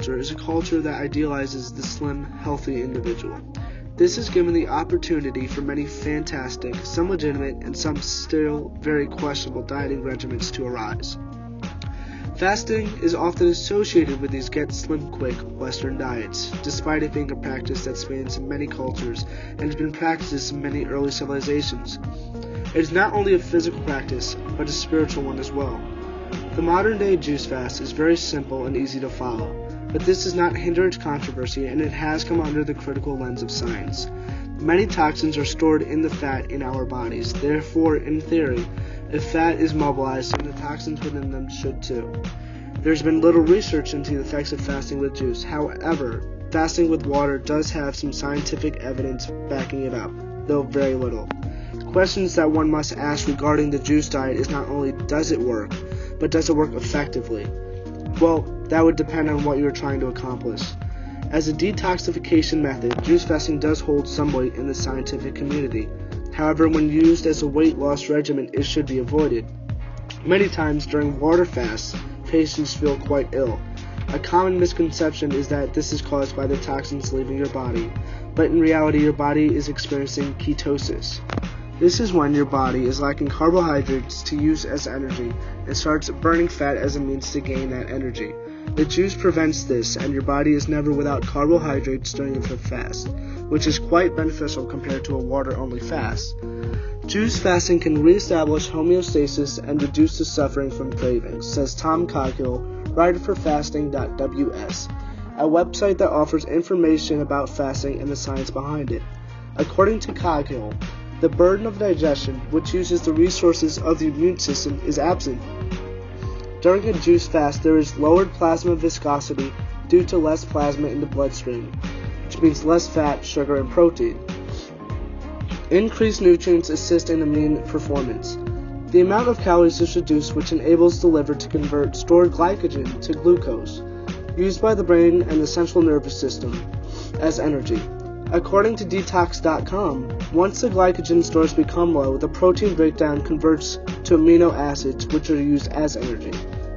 culture is a culture that idealizes the slim, healthy individual. This has given the opportunity for many fantastic, some legitimate, and some still very questionable dieting regimens to arise. Fasting is often associated with these get-slim-quick Western diets, despite it being a practice that spans many cultures and has been practiced in many early civilizations. It is not only a physical practice, but a spiritual one as well. The modern-day juice fast is very simple and easy to follow, but this does not hinder its controversy, and it has come under the critical lens of science. Many toxins are stored in the fat in our bodies. Therefore, in theory, if fat is mobilized, then the toxins within them should too. There's been little research into the effects of fasting with juice. However, fasting with water does have some scientific evidence backing it up, though very little. Questions that one must ask regarding the juice diet is not only does it work, but does it work effectively? Well, that would depend on what you are trying to accomplish. As a detoxification method, juice fasting does hold some weight in the scientific community. However, when used as a weight loss regimen, it should be avoided. Many times during water fasts, patients feel quite ill. A common misconception is that this is caused by the toxins leaving your body, but in reality your body is experiencing ketosis. This is when your body is lacking carbohydrates to use as energy and starts burning fat as a means to gain that energy. The juice prevents this, and your body is never without carbohydrates during the fast, which is quite beneficial compared to a water-only fast. Juice fasting can reestablish homeostasis and reduce the suffering from cravings, says Tom Coghill, writer for fasting.ws, a website that offers information about fasting and the science behind it. According to Coghill, the burden of digestion, which uses the resources of the immune system, is absent. During a juice fast, there is lowered plasma viscosity due to less plasma in the bloodstream, which means less fat, sugar, and protein. Increased nutrients assist in immune performance. The amount of calories is reduced, which enables the liver to convert stored glycogen to glucose, used by the brain and the central nervous system, as energy. According to Detox.com, once the glycogen stores become low, the protein breakdown converts to amino acids, which are used as energy.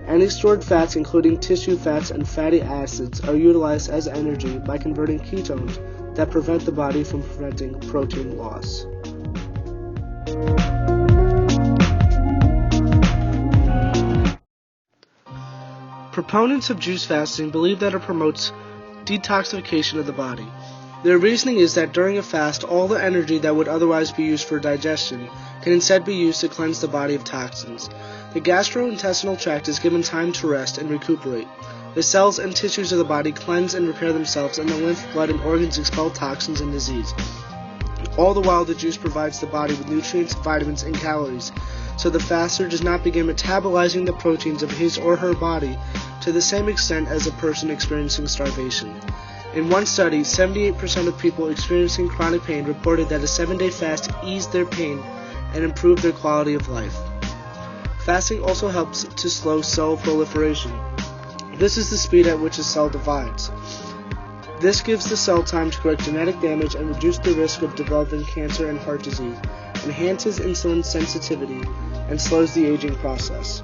Any stored fats, including tissue fats and fatty acids, are utilized as energy by converting ketones that prevent the body from preventing protein loss. Proponents of juice fasting believe that it promotes detoxification of the body. Their reasoning is that during a fast, all the energy that would otherwise be used for digestion can instead be used to cleanse the body of toxins. The gastrointestinal tract is given time to rest and recuperate. The cells and tissues of the body cleanse and repair themselves, and the lymph, blood, and organs expel toxins and disease. All the while, the juice provides the body with nutrients, vitamins, and calories, so the faster does not begin metabolizing the proteins of his or her body to the same extent as a person experiencing starvation. In one study, 78% of people experiencing chronic pain reported that a 7-day fast eased their pain and improved their quality of life. Fasting also helps to slow cell proliferation. This is the speed at which a cell divides. This gives the cell time to correct genetic damage and reduce the risk of developing cancer and heart disease, enhances insulin sensitivity, and slows the aging process.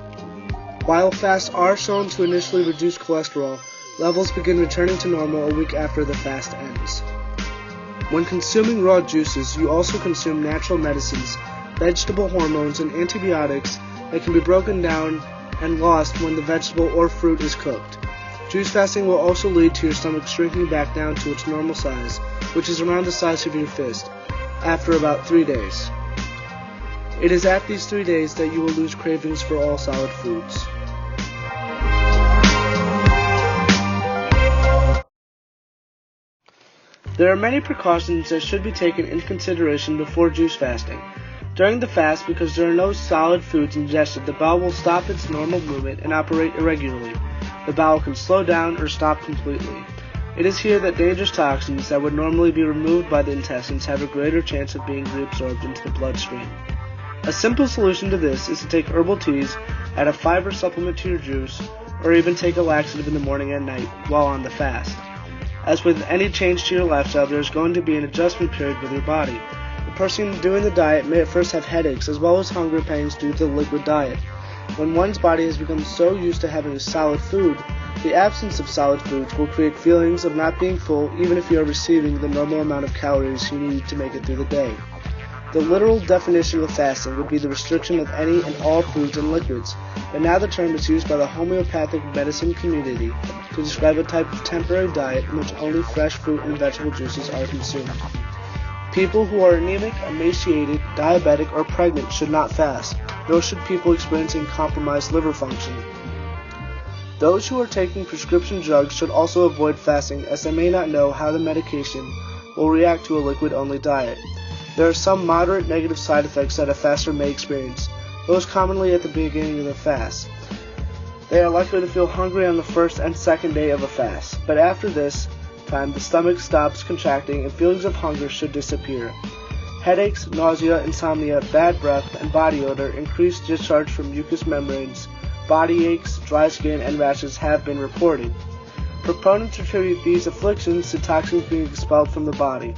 While fasts are shown to initially reduce cholesterol, levels begin returning to normal a week after the fast ends. When consuming raw juices, you also consume natural medicines, vegetable hormones, and antibiotics that can be broken down and lost when the vegetable or fruit is cooked. Juice fasting will also lead to your stomach shrinking back down to its normal size, which is around the size of your fist, after about 3 days. It is at these 3 days that you will lose cravings for all solid foods. There are many precautions that should be taken into consideration before juice fasting. During the fast, because there are no solid foods ingested, the bowel will stop its normal movement and operate irregularly. The bowel can slow down or stop completely. It is here that dangerous toxins that would normally be removed by the intestines have a greater chance of being reabsorbed into the bloodstream. A simple solution to this is to take herbal teas, add a fiber supplement to your juice, or even take a laxative in the morning and night while on the fast. As with any change to your lifestyle, there is going to be an adjustment period with your body. The person doing the diet may at first have headaches as well as hunger pangs due to the liquid diet. When one's body has become so used to having a solid food, The absence of solid foods will create feelings of not being full even if you are receiving the normal amount of calories you need to make it through the day. The literal definition of fasting would be the restriction of any and all foods and liquids, but now the term is used by the homeopathic medicine community to describe a type of temporary diet in which only fresh fruit and vegetable juices are consumed. People who are anemic, emaciated, diabetic, or pregnant should not fast, nor should people experiencing compromised liver function. Those who are taking prescription drugs should also avoid fasting, as they may not know how the medication will react to a liquid-only diet. There are some moderate negative side effects that a faster may experience, most commonly at the beginning of the fast. They are likely to feel hungry on the first and second day of a fast, but after this time the stomach stops contracting and feelings of hunger should disappear. Headaches, nausea, insomnia, bad breath, and body odor, increased discharge from mucous membranes, body aches, dry skin, and rashes have been reported. Proponents attribute these afflictions to toxins being expelled from the body.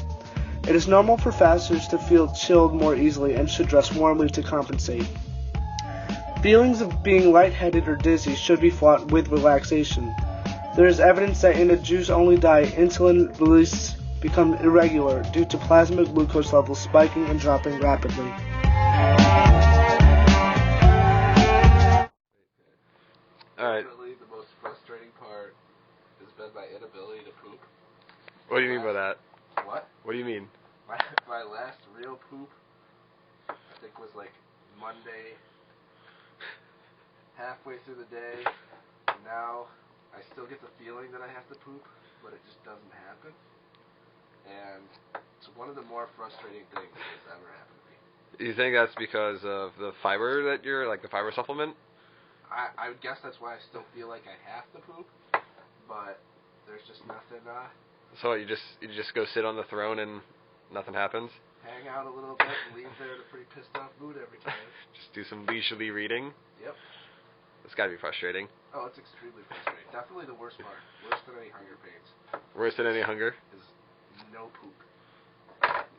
It is normal for fasters to feel chilled more easily and should dress warmly to compensate. Feelings of being lightheaded or dizzy should be fought with relaxation. There is evidence that in a juice-only diet, insulin release becomes irregular due to plasma glucose levels spiking and dropping rapidly. Alright. Definitely the most frustrating part has been my inability to poop. What do you mean by that? What? What do you mean? My last real poop, I think, was like Monday, halfway through the day. Now I still get the feeling that I have to poop, but it just doesn't happen. And it's one of the more frustrating things that's ever happened to me. You think that's because of the fiber that you're, like the fiber supplement? I would guess that's why I still feel like I have to poop, but there's just nothing. So you just go sit on the throne and nothing happens? Hang out a little bit and leave there in a pretty pissed off mood every time. Just do some leisurely reading? Yep. It's gotta be frustrating. Oh, it's extremely frustrating. Definitely the worst part. Worse than any hunger pains. Worse than any hunger? Is no poop.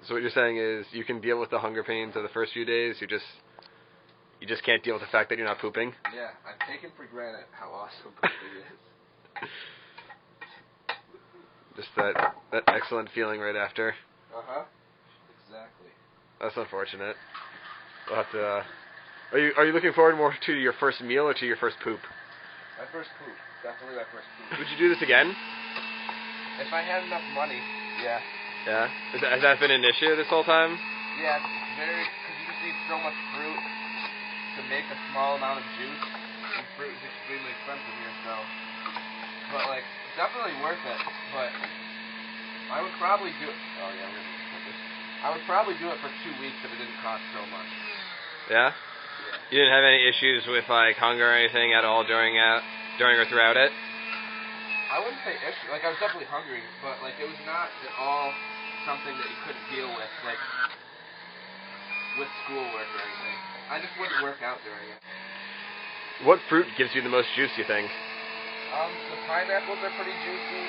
So what you're saying is you can deal with the hunger pains of the first few days, you just can't deal with the fact that you're not pooping? Yeah, I've taken for granted how awesome pooping is. Just that excellent feeling right after. Uh-huh. Exactly. That's unfortunate. We'll have to, are you looking forward more to your first meal or to your first poop? My first poop. Definitely my first poop. Would you do this again? If I had enough money, yeah. Yeah? Has that been an issue this whole time? Yeah, it's very, because you just need so much fruit to make a small amount of juice, and fruit is extremely expensive here, so, but like, it's definitely worth it, but I would probably do it, I would probably do it for 2 weeks if it didn't cost so much. Yeah? Yeah. You didn't have any issues with like hunger or anything at all during or throughout it? I wouldn't say issue, like I was definitely hungry, but like it was not at all something that you couldn't deal with, like with schoolwork or anything. I just wouldn't work out during it. What fruit gives you the most juice, you think? The pineapples are pretty juicy.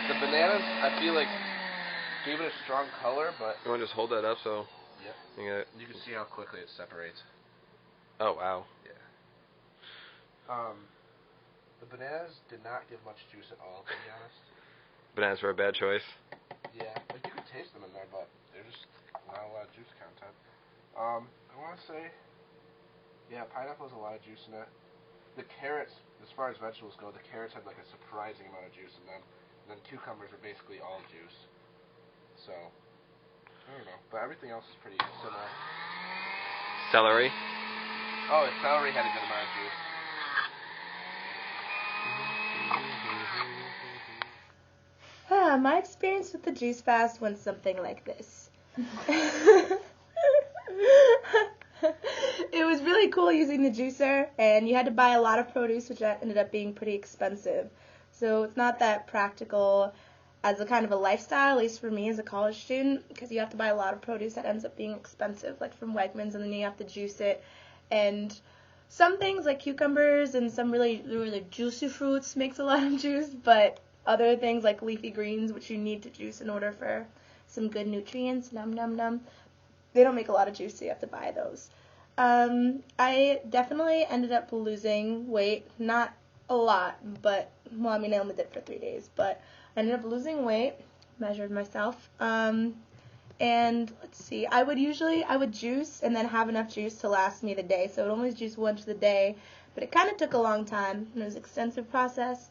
The bananas, I feel like, gave it a strong color, but... You want to just hold that up so... Yep. You can see how quickly it separates. Oh, wow. Yeah. The bananas did not give much juice at all, to be honest. Bananas were a bad choice. Yeah, like you could taste them in there, but they're just not a lot of juice content. I want to say, yeah, pineapple has a lot of juice in it. The carrots, as far as vegetables go, the carrots had like a surprising amount of juice in them. And then cucumbers are basically all juice. So, I don't know, but everything else is pretty similar. Celery? Oh, the celery had a good amount of juice. My experience with the juice fast went something like this. It was really cool using the juicer, and you had to buy a lot of produce, which ended up being pretty expensive. So it's not that practical as a kind of a lifestyle, at least for me as a college student, because you have to buy a lot of produce that ends up being expensive, like from Wegmans, and then you have to juice it. And some things like cucumbers and some really, really juicy fruits makes a lot of juice, but other things like leafy greens, which you need to juice in order for some good nutrients, they don't make a lot of juice, so you have to buy those. I definitely ended up losing weight. Not a lot, but, well, I mean, I only did it for 3 days, but I ended up losing weight, measured myself. And let's see, I would juice and then have enough juice to last me the day. So I would only juice once a day, but it kind of took a long time. It was an extensive process.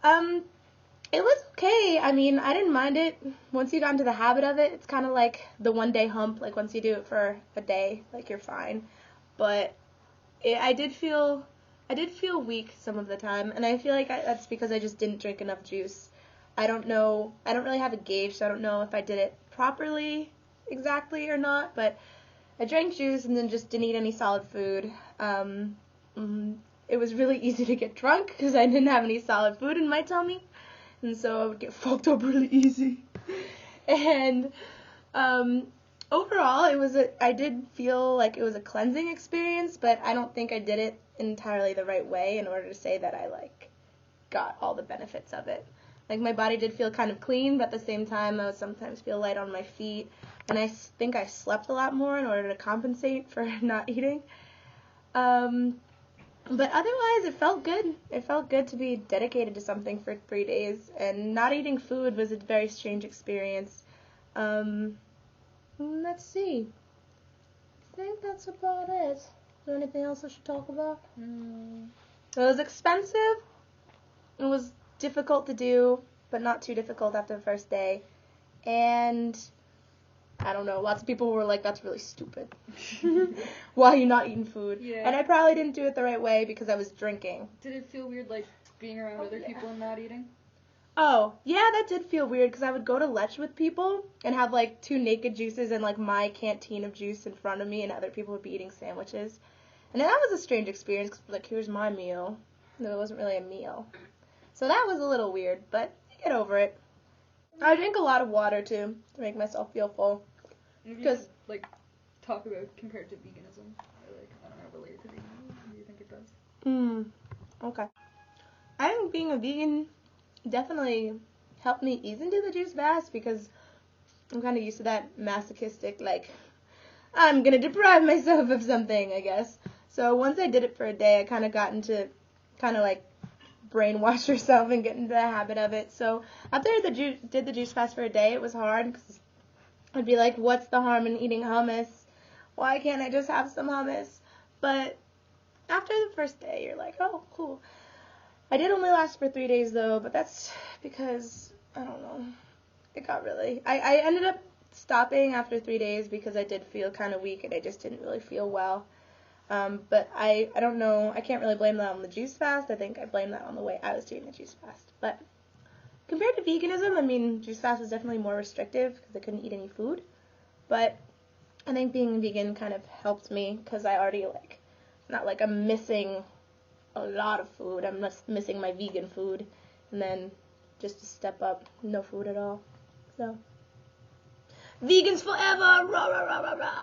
It was okay. I mean, I didn't mind it. Once you got into the habit of it, it's kind of like the 1-day hump. Like, once you do it for a day, like, you're fine. But I did feel weak some of the time, and I feel like that's because I just didn't drink enough juice. I don't really have a gauge, so I don't know if I did it properly exactly or not, but I drank juice and then just didn't eat any solid food. It was really easy to get drunk because I didn't have any solid food in my tummy, and so I would get fucked up really easy. And overall, I did feel like it was a cleansing experience, but I don't think I did it entirely the right way in order to say that I, like, got all the benefits of it. Like, my body did feel kind of clean, but at the same time, I would sometimes feel light on my feet, and I think I slept a lot more in order to compensate for not eating. But otherwise, it felt good. It felt good to be dedicated to something for 3 days, and not eating food was a very strange experience. Let's see. I think that's about it. Is there anything else I should talk about? It was expensive. It was difficult to do, but not too difficult after the first day. And I don't know, lots of people were like, that's really stupid. Why are you not eating food? Yeah. And I probably didn't do it the right way because I was drinking. Did it feel weird, like, being around other people and not eating? Oh, yeah, that did feel weird because I would go to Lech with people and have, like, 2 naked juices and, like, my canteen of juice in front of me, and other people would be eating sandwiches. And then that was a strange experience because, like, here's my meal. No, it wasn't really a meal. So that was a little weird, but I get over it. I drink a lot of water, too, to make myself feel full. Because, like, talk about compared to veganism, or, like, I don't know, related to veganism, what do you think it does? Okay. I think being a vegan definitely helped me ease into the juice fast because I'm kind of used to that masochistic, like, I'm going to deprive myself of something, I guess. So once I did it for a day, I kind of got into, like, brainwash yourself and get into the habit of it. So after I did the juice fast for a day, it was hard because I'd be like, what's the harm in eating hummus? Why can't I just have some hummus? But after the first day, you're like, oh, cool. I did only last for 3 days, though, but that's because, I don't know, it got really, I ended up stopping after 3 days because I did feel kind of weak and I just didn't really feel well. But I don't know, I can't really blame that on the juice fast. I think I blame that on the way I was doing the juice fast. But compared to veganism, I mean, juice fast was definitely more restrictive because I couldn't eat any food. But I think being vegan kind of helped me because I already, like, not like I'm missing a lot of food. I'm just missing my vegan food. And then just to step up, no food at all. So, vegans forever! Rah, rah, rah, rah, rah.